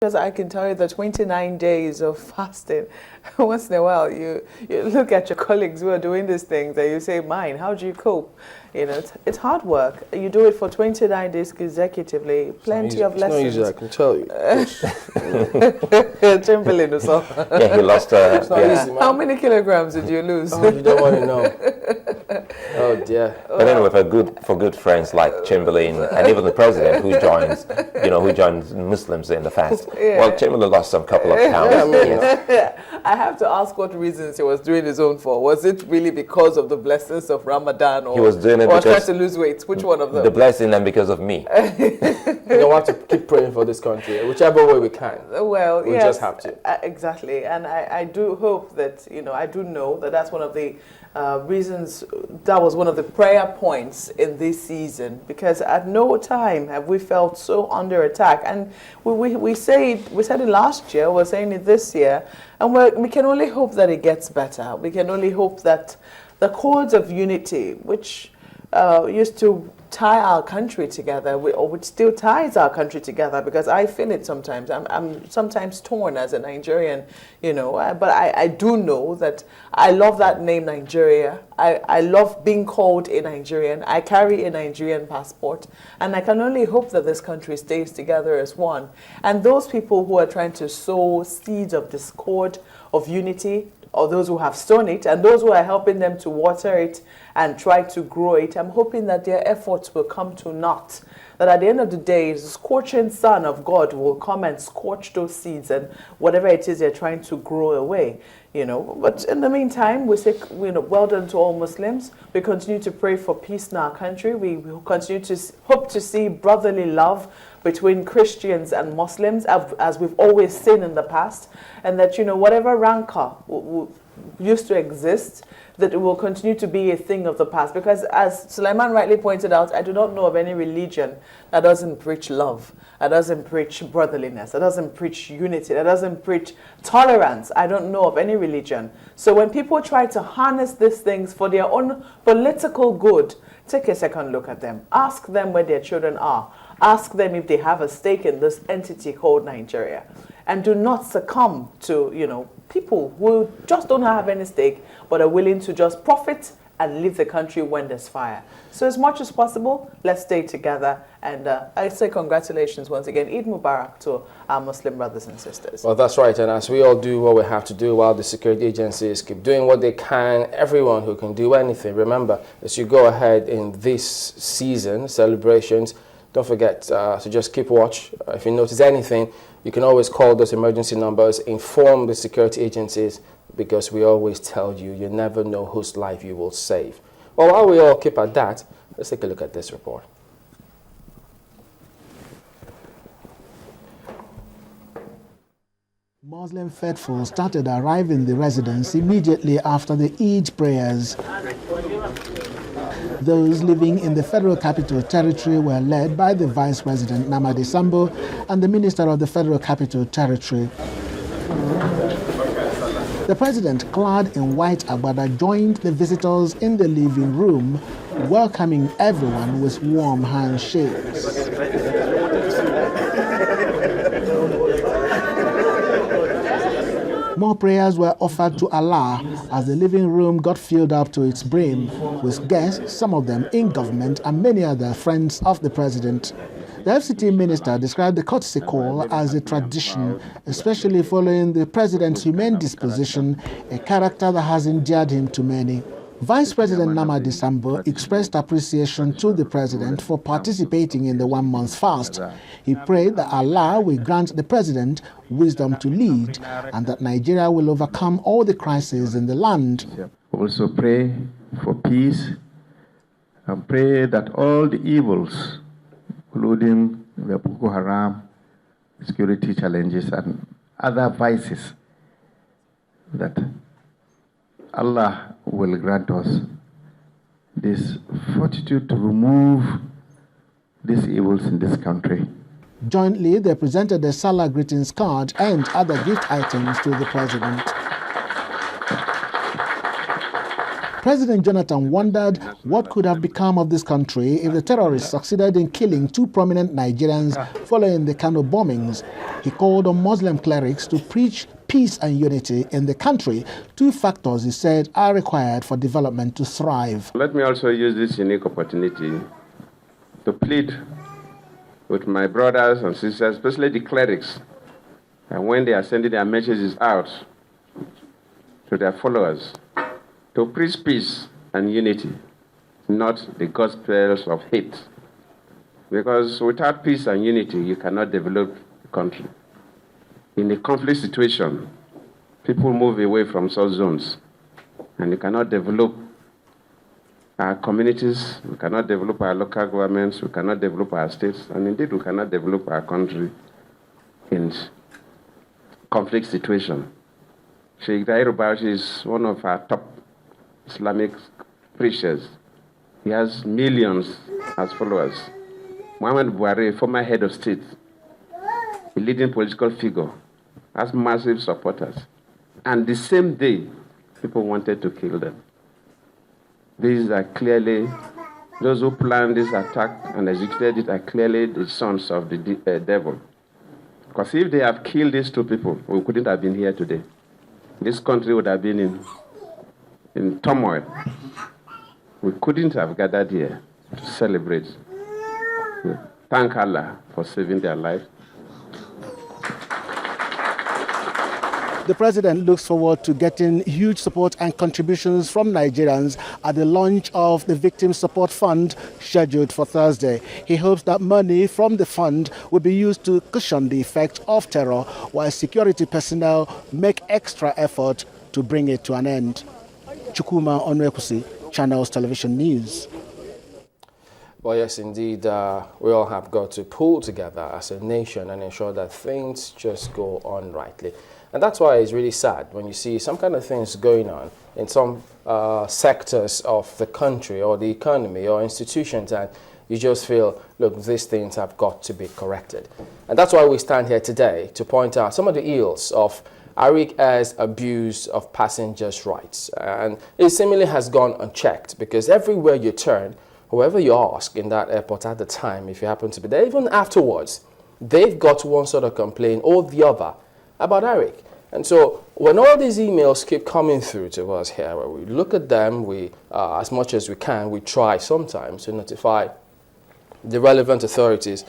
because I can tell you that 29 days of fasting, once in a while you look at your colleagues who are doing these things and you say, mine, how do you cope? You know, it's hard work. You do it for 29 days consecutively, plenty of lessons. It's not easy, I can tell you. Chamberlain or so. Yeah, he lost. It's not easy, man. How many kilograms did you lose? Oh, you don't want to know. Oh dear. But anyway, for good friends like Chamberlain and even the president who joins Muslims in the fast. Yeah. Well, Chamberlain lost some couple of pounds. Yes. I have to ask what reasons he was doing his own for. Was it really because of the blessings of Ramadan, or He was doing it or trying because to lose weight? Which one of them? the blessing and because of me. You know, we have to keep praying for this country, whichever way we can. Well, We yes, just have to. Exactly, and I do hope that, I do know that that's one of the reasons, that was one of the prayer points in this season, because at no time have we felt so under attack. And we said it last year, we're saying it this year, and we can only hope that it gets better. We can only hope that the cords of unity, which used to tie our country together, which still ties our country together, because I feel it sometimes. I'm sometimes torn as a Nigerian, but I do know that I love that name Nigeria. I love being called a Nigerian. I carry a Nigerian passport, and I can only hope that this country stays together as one. And those people who are trying to sow seeds of discord, of unity, or those who have sown it, and those who are helping them to water it and try to grow it, I'm hoping that their efforts will come to naught. That at the end of the day, the scorching sun of God will come and scorch those seeds and whatever it is they're trying to grow away. But in the meantime, we say, well done to all Muslims. We continue to pray for peace in our country. We will continue to hope to see brotherly love between Christians and Muslims, as we've always seen in the past, and that, whatever rancor used to exist, that it will continue to be a thing of the past. Because as Sulaiman rightly pointed out, I do not know of any religion that doesn't preach love, that doesn't preach brotherliness, that doesn't preach unity, that doesn't preach tolerance. I don't know of any religion. So when people try to harness these things for their own political good, take a second look at them. Ask them where their children are. Ask them if they have a stake in this entity called Nigeria. And do not succumb to, people who just don't have any stake, but are willing to just profit and leave the country when there's fire. So as much as possible, let's stay together. And I say congratulations once again, Eid Mubarak, to our Muslim brothers and sisters. Well, that's right. And as we all do what we have to do while the security agencies keep doing what they can, everyone who can do anything, remember, as you go ahead in this season, celebrations, don't forget to just keep watch. If you notice anything, you can always call those emergency numbers, inform the security agencies, because we always tell you, you never know whose life you will save. Well, while we all keep at that, let's take a look at this report. Muslim faithful started arriving the residence immediately after the Eid prayers. Those living in the Federal Capital Territory were led by the Vice President Namadi Sambo and the Minister of the Federal Capital Territory. The President, clad in white agbada, joined the visitors in the living room, welcoming everyone with warm handshakes. More prayers were offered to Allah as the living room got filled up to its brim with guests, some of them in government and many other friends of the President. The FCT minister described the courtesy call as a tradition, especially following the President's humane disposition, a character that has endeared him to many. Vice President Namadi Sambo expressed appreciation to the President for participating in the one-month fast. He prayed that Allah will grant the President wisdom to lead and that Nigeria will overcome all the crises in the land. We also pray for peace and pray that all the evils, including the Boko Haram, security challenges and other vices, that Allah will grant us this fortitude to remove these evils in this country. Jointly, they presented a Salah greetings card and other gift items to the President. President Jonathan wondered what could have become of this country if the terrorists succeeded in killing 2 prominent Nigerians following the Kano bombings. He called on Muslim clerics to preach peace and unity in the country, 2 factors he said are required for development to thrive. Let me also use this unique opportunity to plead with my brothers and sisters, especially the clerics, and when they are sending their messages out to their followers, to preach peace and unity, not the gospels of hate. Because without peace and unity, you cannot develop the country. In a conflict situation, people move away from such zones, and you cannot develop our communities, we cannot develop our local governments, we cannot develop our states, and indeed we cannot develop our country in conflict situation. Sheikh Dahiru Bauchi is one of our top Islamic preachers. He has millions as followers. Muhammad Buhari, former head of state, a leading political figure, has massive supporters. And the same day, people wanted to kill them. These are clearly, those who planned this attack and executed it are clearly the sons of the devil. Because if they have killed these 2 people, we couldn't have been here today. This country would have been in turmoil. We couldn't have gathered here to celebrate. Thank Allah for saving their life. The president looks forward to getting huge support and contributions from Nigerians at the launch of the Victim Support Fund scheduled for Thursday. He hopes that money from the fund will be used to cushion the effect of terror, while security personnel make extra effort to bring it to an end. Chukwuma Onwekusi, Channels Television News. Well, yes, indeed, we all have got to pull together as a nation and ensure that things just go on rightly. And that's why it's really sad when you see some kind of things going on in some sectors of the country or the economy or institutions, and you just feel, look, these things have got to be corrected. And that's why we stand here today to point out some of the ills of Arik Air's abuse of passengers' rights. And it seemingly has gone unchecked, because everywhere you turn, whoever you ask in that airport at the time, if you happen to be there, even afterwards, they've got one sort of complaint or the other about Arik. And so when all these emails keep coming through to us here, where we look at them, we, as much as we can, we try sometimes to notify the relevant authorities.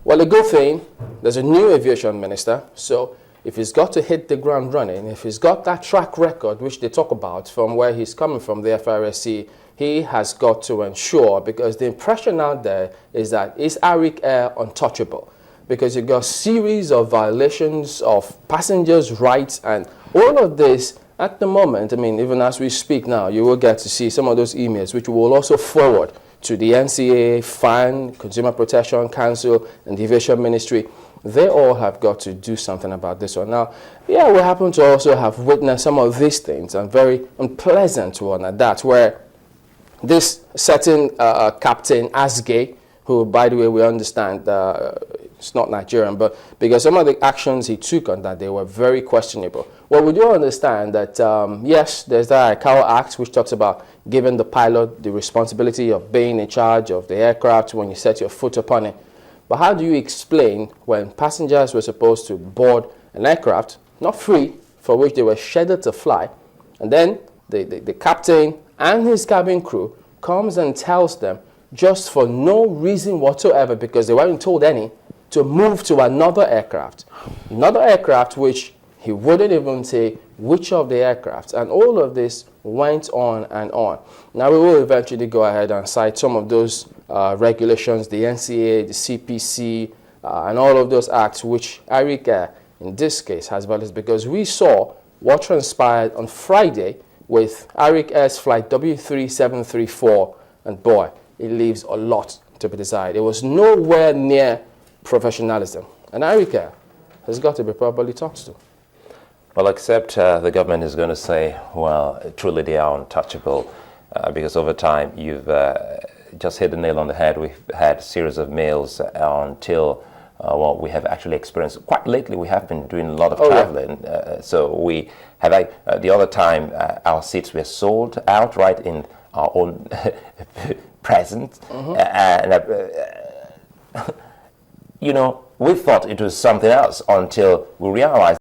Well, a good thing, there's a new aviation minister, so if he's got to hit the ground running, if he's got that track record, which they talk about from where he's coming from, the FRSC, he has got to ensure, because the impression out there is that is Arik Air untouchable? Because you've got a series of violations of passengers' rights, and all of this at the moment, I mean, even as we speak now, you will get to see some of those emails, which we will also forward to the NCA, FAN, Consumer Protection Council, and the Aviation Ministry. They all have got to do something about this one. Now, yeah, we happen to also have witnessed some of these things, and very unpleasant one at that, where this certain Captain Asgay, who, by the way, we understand it's not Nigerian, but because some of the actions he took on that day were very questionable. Well, we do understand that, yes, there's the ICAO Act, which talks about giving the pilot the responsibility of being in charge of the aircraft when you set your foot upon it. But how do you explain when passengers were supposed to board an aircraft, not free, for which they were scheduled to fly, and then the captain and his cabin crew comes and tells them, just for no reason whatsoever, because they weren't told any, to move to another aircraft which he wouldn't even say which of the aircraft, and all of this went on and on. Now we will eventually go ahead and cite some of those regulations, the NCA, the CPC, and all of those acts which Arik Air in this case has violated, because we saw what transpired on Friday with Arik Air's flight W3734, and boy, it leaves a lot to be desired. It was nowhere near professionalism, and Arik Air has got to be properly talked to. Well, except the government is going to say, well, truly they are untouchable, because over time you've just hit the nail on the head. We've had a series of mails until what we have actually experienced. Quite lately, we have been doing a lot of Oh, yeah. traveling. So we have, the other time, our seats were sold out right in our own presence. And, you know, we thought it was something else until we realized